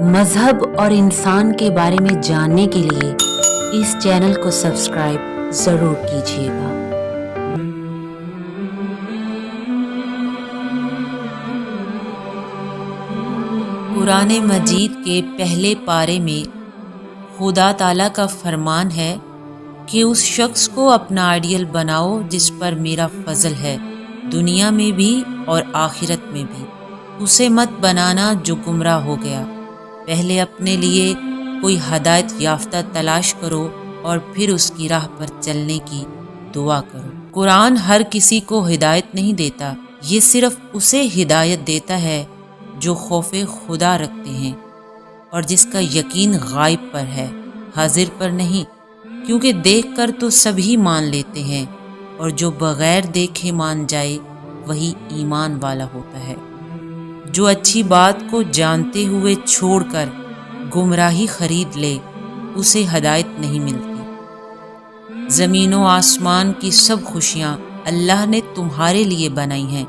مذہب اور انسان کے بارے میں جاننے کے لیے اس چینل کو سبسکرائب ضرور کیجیے گا۔ قرآن مجید کے پہلے پارے میں خدا تعالیٰ کا فرمان ہے کہ اس شخص کو اپنا آئیڈیل بناؤ جس پر میرا فضل ہے، دنیا میں بھی اور آخرت میں بھی۔ اسے مت بنانا جو گمراہ ہو گیا۔ پہلے اپنے لیے کوئی ہدایت یافتہ تلاش کرو اور پھر اس کی راہ پر چلنے کی دعا کرو۔ قرآن ہر کسی کو ہدایت نہیں دیتا، یہ صرف اسے ہدایت دیتا ہے جو خوف خدا رکھتے ہیں اور جس کا یقین غائب پر ہے، حاضر پر نہیں، کیونکہ دیکھ کر تو سبھی مان لیتے ہیں اور جو بغیر دیکھے مان جائے وہی ایمان والا ہوتا ہے۔ جو اچھی بات کو جانتے ہوئے چھوڑ کر گمراہی خرید لے اسے ہدایت نہیں ملتی۔ زمین و آسمان کی سب خوشیاں اللہ نے تمہارے لیے بنائی ہیں،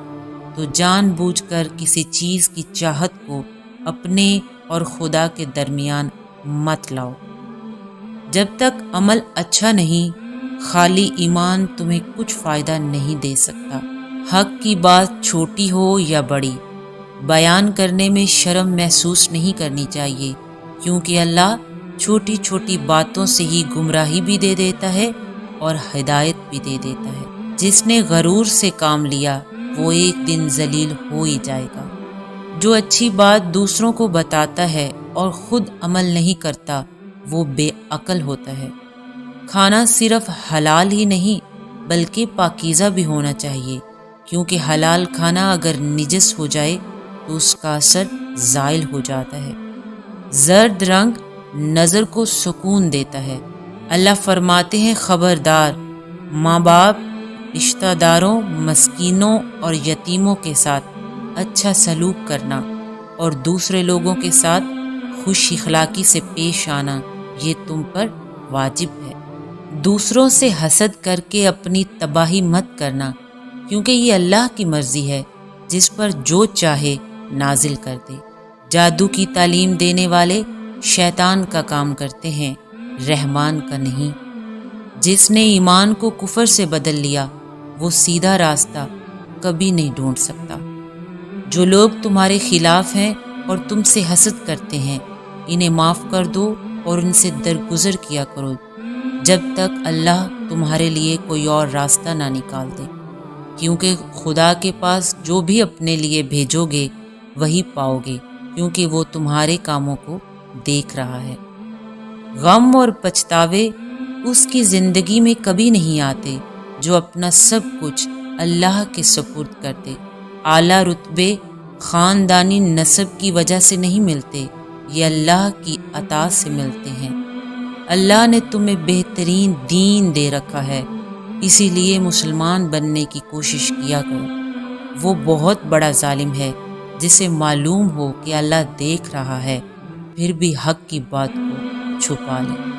تو جان بوجھ کر کسی چیز کی چاہت کو اپنے اور خدا کے درمیان مت لاؤ۔ جب تک عمل اچھا نہیں، خالی ایمان تمہیں کچھ فائدہ نہیں دے سکتا۔ حق کی بات چھوٹی ہو یا بڑی، بیان کرنے میں شرم محسوس نہیں کرنی چاہیے، کیونکہ اللہ چھوٹی چھوٹی باتوں سے ہی گمراہی بھی دے دیتا ہے اور ہدایت بھی دے دیتا ہے۔ جس نے غرور سے کام لیا وہ ایک دن ذلیل ہو ہی جائے گا۔ جو اچھی بات دوسروں کو بتاتا ہے اور خود عمل نہیں کرتا وہ بے عقل ہوتا ہے۔ کھانا صرف حلال ہی نہیں بلکہ پاکیزہ بھی ہونا چاہیے، کیونکہ حلال کھانا اگر نجس ہو جائے تو اس کا اثر زائل ہو جاتا ہے۔ زرد رنگ نظر کو سکون دیتا ہے۔ اللہ فرماتے ہیں، خبردار، ماں باپ، رشتہ داروں، مسکینوں اور یتیموں کے ساتھ اچھا سلوک کرنا اور دوسرے لوگوں کے ساتھ خوش اخلاقی سے پیش آنا یہ تم پر واجب ہے۔ دوسروں سے حسد کر کے اپنی تباہی مت کرنا، کیونکہ یہ اللہ کی مرضی ہے، جس پر جو چاہے نازل کر دے۔ جادو کی تعلیم دینے والے شیطان کا کام کرتے ہیں، رحمان کا نہیں۔ جس نے ایمان کو کفر سے بدل لیا وہ سیدھا راستہ کبھی نہیں ڈھونڈ سکتا۔ جو لوگ تمہارے خلاف ہیں اور تم سے حسد کرتے ہیں انہیں معاف کر دو اور ان سے درگزر کیا کرو جب تک اللہ تمہارے لیے کوئی اور راستہ نہ نکال دے، کیونکہ خدا کے پاس جو بھی اپنے لیے بھیجو گے وہی پاؤ گے، کیونکہ وہ تمہارے کاموں کو دیکھ رہا ہے۔ غم اور پچھتاوے اس کی زندگی میں کبھی نہیں آتے جو اپنا سب کچھ اللہ کے سپرد کر دے۔ اعلیٰ رتبے خاندانی نسب کی وجہ سے نہیں ملتے، یہ اللہ کی عطا سے ملتے ہیں۔ اللہ نے تمہیں بہترین دین دے رکھا ہے، اسی لیے مسلمان بننے کی کوشش کیا کرو۔ وہ بہت بڑا ظالم ہے جسے معلوم ہو کہ اللہ دیکھ رہا ہے، پھر بھی حق کی بات کو چھپا لے۔